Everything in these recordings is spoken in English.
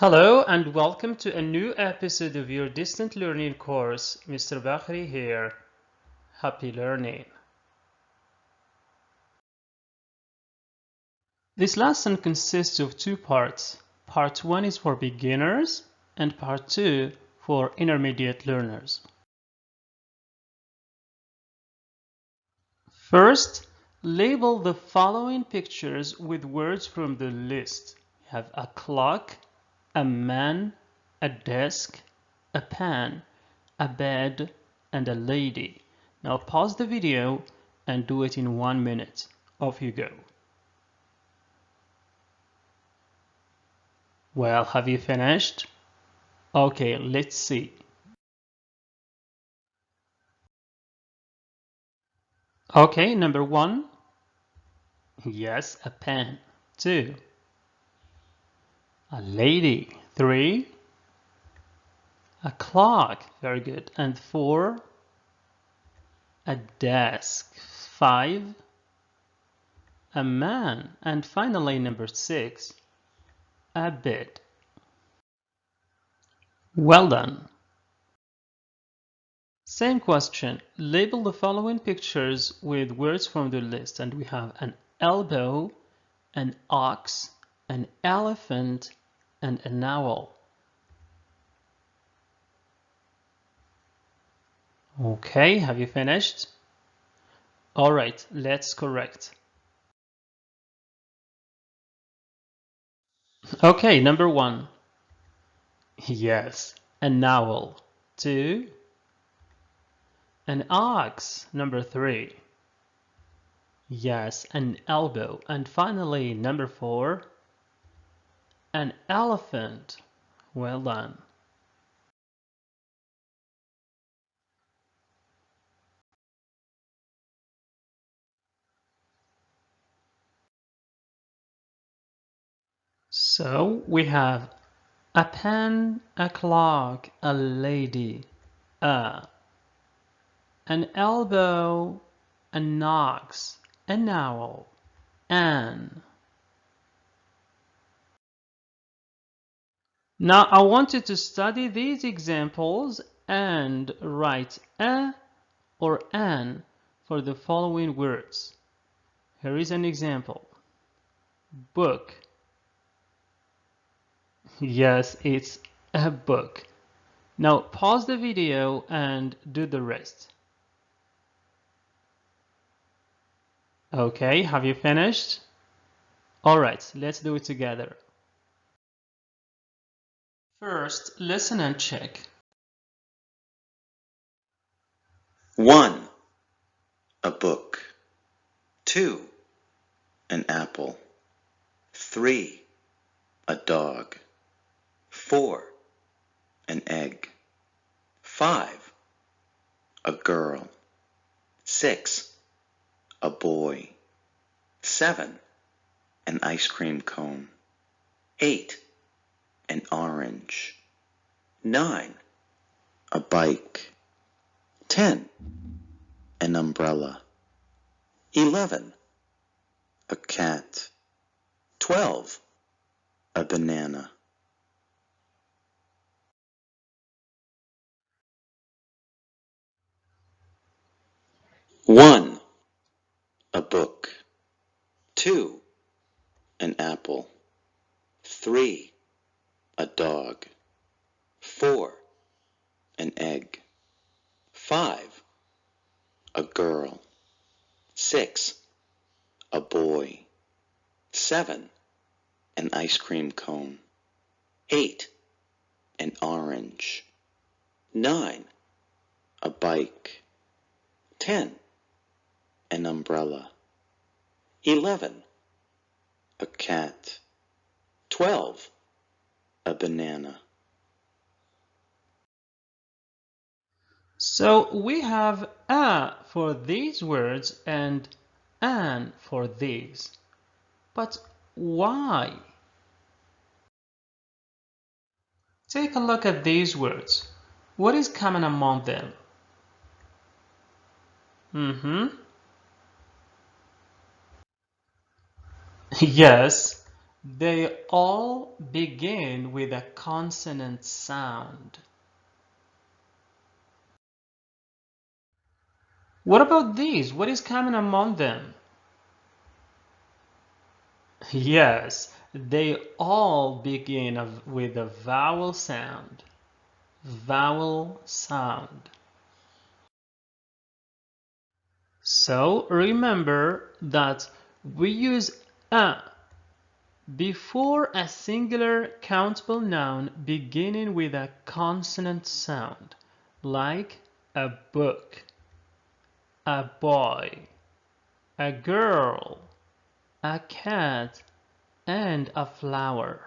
Hello and welcome to a new episode of your distant learning course. Mr. Bakhri here. Happy learning. This lesson consists of two parts. Part 1 is for beginners and part 2 for intermediate learners. First, label the following pictures with words from the list. We have a clock, a man, a desk, a pen, a bed, and a lady. Now pause the video and do it in 1 minute. Off you go. Well, have you finished? Okay, let's see. Okay, number 1. Yes, a pen. 2. A lady. 3. A clock. Very good. And 4. A desk. 5. A man. And finally, number 6. A bed. Well done. Same question. Label the following pictures with words from the list, and we have an elbow, an ox, an elephant, and an owl. Okay, have you finished? All right, let's correct. Okay, number 1. Yes, an owl. 2. An ox. Number 3. Yes, an elbow. And finally, number 4. An elephant. Well done. So we have a pen, a clock, a lady, an elbow, an ox, an owl, an. Now I want you to study these examples and write a or an for the following words. Here is an example. Book. Yes, it's a book. Now pause the video and do the rest. Okay, have you finished? All right, let's do it together. First, listen and check. 1. A book. 2. An apple. 3. A dog. 4. An egg. 5. A girl. 6. A boy. 7. An ice cream cone. 8. An orange. 9. A bike. 10. An umbrella. 11. A cat. 12. A banana. One. A book. 2. An apple. 3. A dog. 4. An egg. 5. A girl. 6. A boy. 7. An ice cream cone. 8. An orange. 9. A bike. 10. An umbrella. 11. A cat. 12. A banana. So we have a for these words and an for these. But why? Take a look at these words. What is common among them? Yes, They all begin with a consonant sound. What about these? What is common among them? Yes, they all begin with a vowel sound. Vowel sound. So remember that we use a before a singular countable noun beginning with a consonant sound, like a book, a boy, a girl, a cat, and a flower.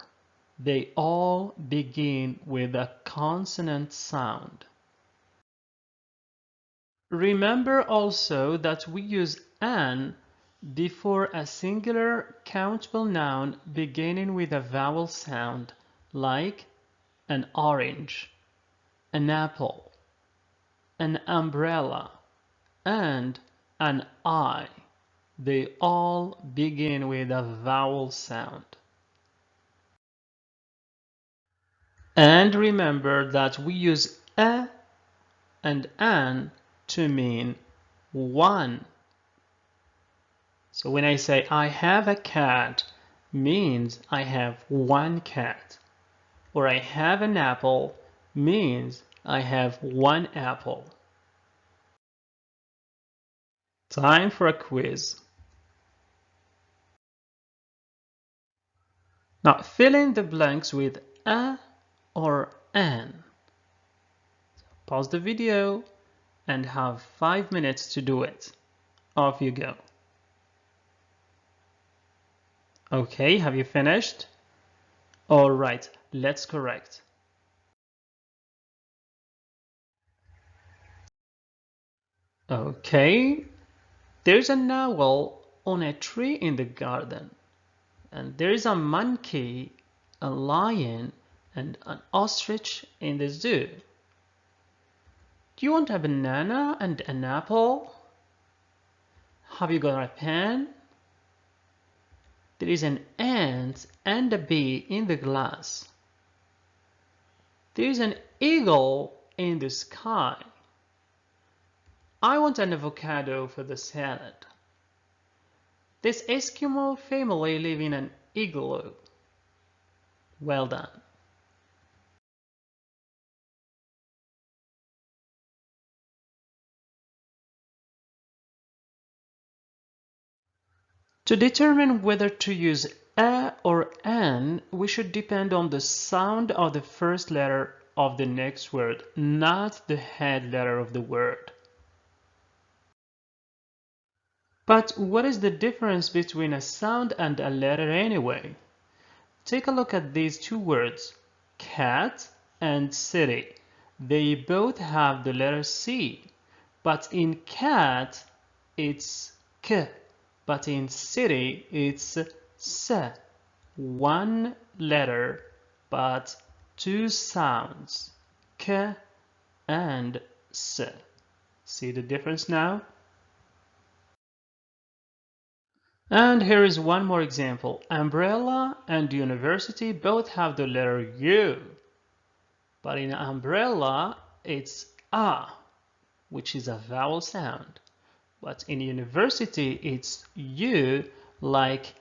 They all begin with a consonant sound. Remember also that we use an before a singular countable noun beginning with a vowel sound, like an orange, an apple, an umbrella, and an eye. They all begin with a vowel sound. And remember that we use a and an to mean one. So when I say I have a cat, means I have one cat. Or I have an apple means I have one apple. Time for a quiz. Now fill in the blanks with a or an. Pause the video and have 5 minutes to do it. Off you go. Okay, have you finished? All right, let's correct. Okay, there's an owl on a tree in the garden, and there is a monkey, a lion, and an ostrich in the zoo. Do you want a banana and an apple? Have you got a pen? There is an ant and a bee in the glass. There is an eagle in the sky. I want an avocado for the salad. This Eskimo family live in an igloo. Well done. To determine whether to use a or an, we should depend on the sound of the first letter of the next word, not the head letter of the word. But what is the difference between a sound and a letter anyway? Take a look at these two words, cat and city. They both have the letter C, but in cat it's k, but in city it's s. One letter, but two sounds, k and s. See the difference now? And here is one more example. Umbrella and university both have the letter U, but in umbrella it's a, which is a vowel sound. But in university it's U, like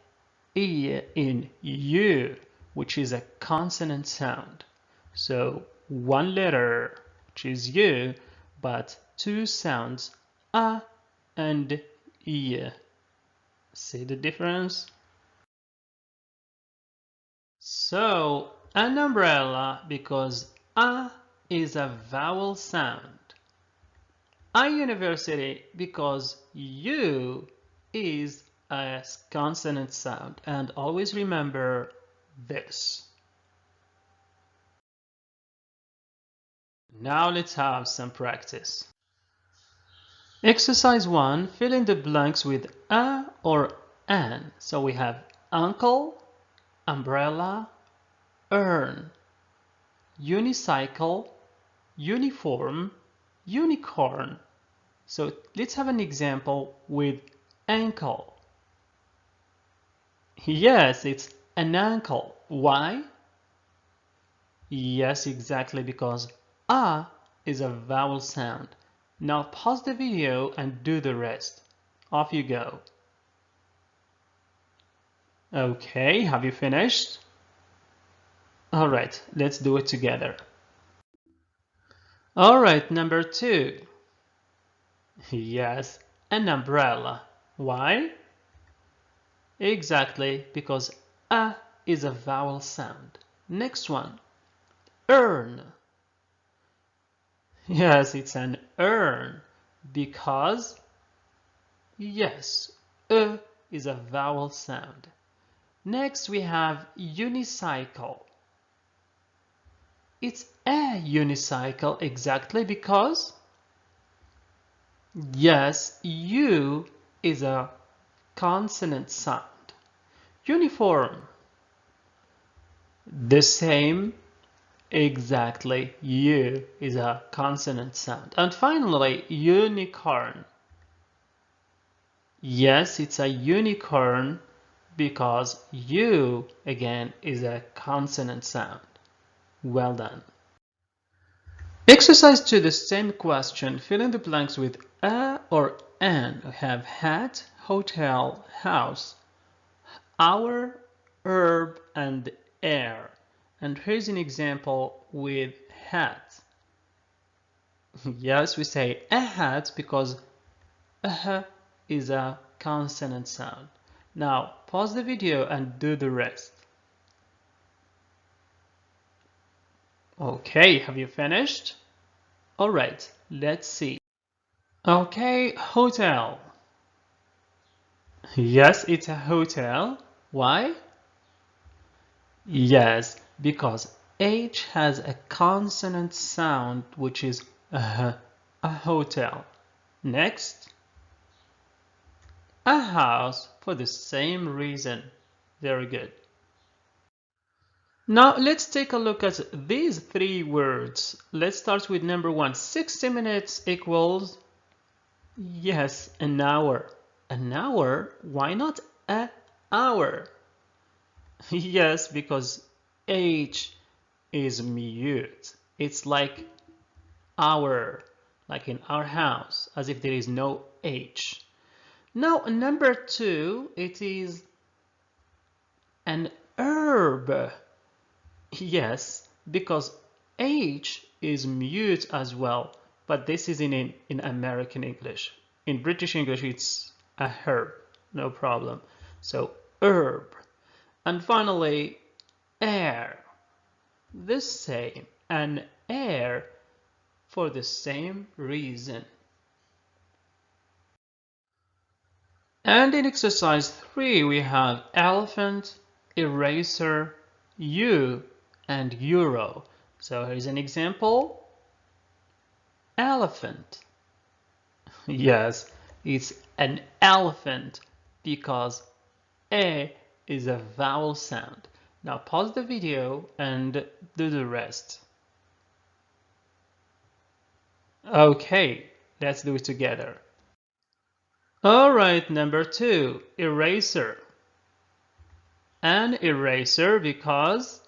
E in U, which is a consonant sound. So one letter, which is U, but two sounds, a and E. See the difference? So an umbrella because a is a vowel sound. A university because U is a consonant sound. And always remember this. Now let's have some practice. Exercise 1. Fill in the blanks with a or an. So we have uncle, umbrella, urn, unicycle, uniform, unicorn. So let's have an example with ankle. Yes, it's an ankle. Why? Yes, exactly, because A is a vowel sound. Now pause the video and do the rest. Off you go. Okay, have you finished? Alright, let's do it together. Alright, number 2. Yes, an umbrella. Why? Exactly, because A is a vowel sound. Next one, urn. Yes, it's an urn, because, yes, E is a vowel sound. Next we have unicycle. It's a unicycle exactly because, yes, U is a consonant sound. Uniform. The same, exactly, U is a consonant sound. And finally, unicorn. Yes, it's a unicorn because U again is a consonant sound. Well done. Exercise 2, the same question. Fill in the blanks with a or an. We have hat, hotel, house, hour, herb, and air. And here's an example with hat. Yes, we say a hat because a is a consonant sound. Now pause the video and do the rest. Okay, have you finished? Alright, let's see. Okay, hotel. Yes, it's a hotel. Why? Yes, because H has a consonant sound which is a hotel. Next, a house for the same reason. Very good. Now let's take a look at these 3 words. Let's start with number 1. 60 minutes equals, yes, an hour. An hour? Why not a hour? Yes, because H is mute. It's like our, like in our house, as if there is no H. Now number 2, it is an herb. Yes, because H is mute as well, but this is in American English. In British English, it's a herb, no problem. So herb. And finally, air. The same, an air for the same reason. And in exercise 3, we have elephant, eraser, U, and euro. So here's an example. Elephant. Yes, it's an elephant because A is a vowel sound. Now pause the video and do the rest. Okay, let's do it together. Alright, number 2, eraser. An eraser because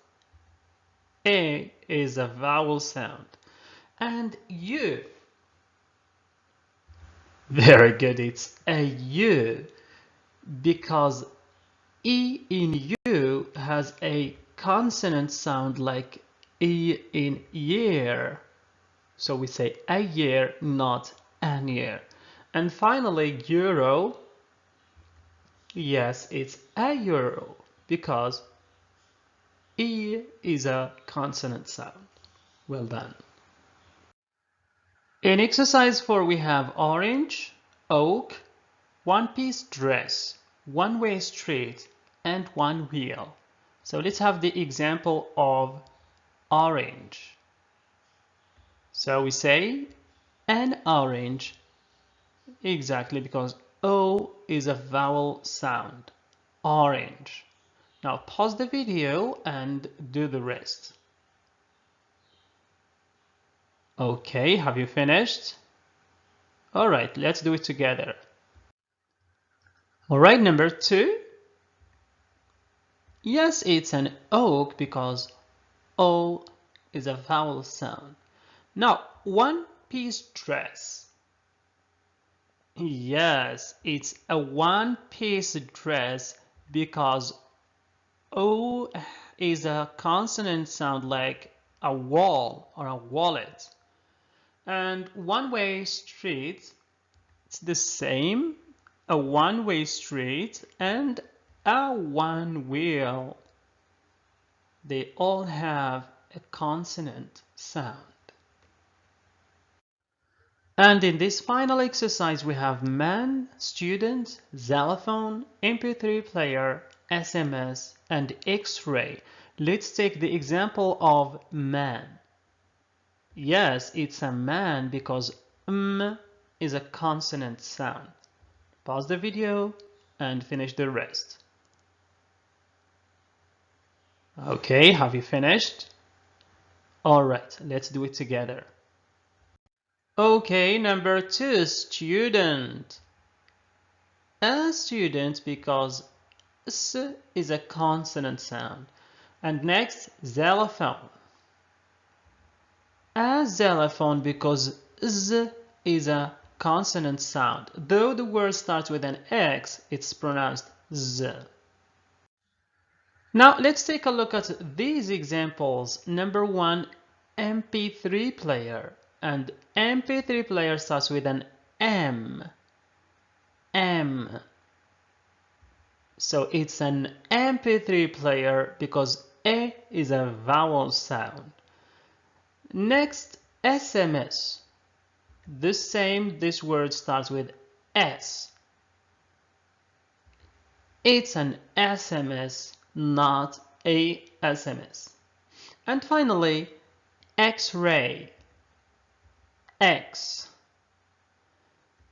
A is a vowel sound. And U. Very good, it's a U because E in U has a consonant sound like E in year. So we say a year, not an year. And finally, euro. Yes, it's a euro because E is a consonant sound. Well done. In exercise 4, we have orange, oak, one-piece dress, one-way street, and one wheel. So let's have the example of orange. So we say an orange, exactly because O is a vowel sound, orange. Now pause the video and do the rest. Okay, have you finished? Alright, let's do it together. Alright, number 2. Yes, it's an oak because O is a vowel sound. Now, one-piece dress. Yes, it's a one-piece dress because O is a consonant sound like a wall or a wallet. And one-way street, it's the same, a one-way street and a one wheel. They all have a consonant sound. And in this final exercise, we have man, student, xylophone, MP3 player, SMS, and X-ray. Let's take the example of man. Yes, it's a man because M is a consonant sound. Pause the video and finish the rest. Okay, have you finished? All right, let's do it together. Okay, number 2, student. A student because S is a consonant sound. And next, xylophone. A xylophone because Z is a consonant sound. Though the word starts with an X, it's pronounced Z. Now let's take a look at these examples. Number 1, MP3 player. And MP3 player starts with an M. M. So it's an MP3 player because A is a vowel sound. Next, SMS. The same, this word starts with S. It's an SMS, not a SMS. And finally, X-ray. X.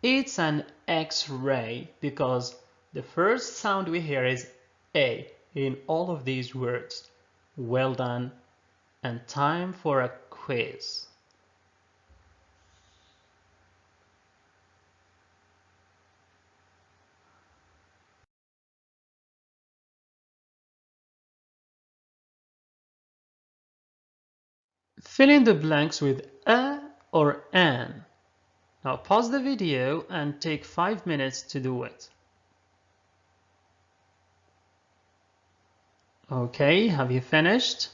It's an X-ray because the first sound we hear is A in all of these words. Well done, and time for a quiz. Fill in the blanks with a or an. Now pause the video and take 5 minutes to do it. Okay, have you finished?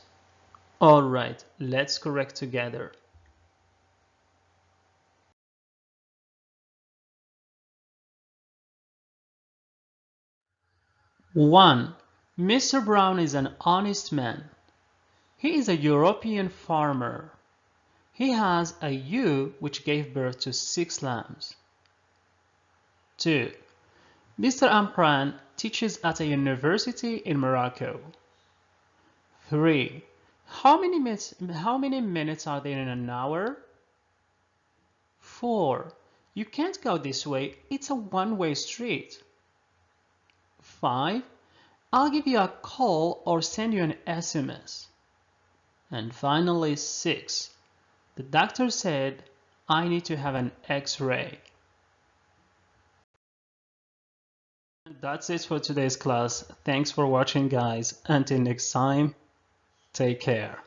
Alright, let's correct together. One, Mr. Brown is an honest man. He is a European farmer. He has a ewe which gave birth to 6 lambs. 2. Mr. Ampran teaches at a university in Morocco. 3. How many minutes are there in an hour? 4. You can't go this way, it's a one-way street. 5. I'll give you a call or send you an SMS. And finally 6. The doctor said, I need to have an X-ray. That's it for today's class. Thanks for watching, guys. Until next time, take care.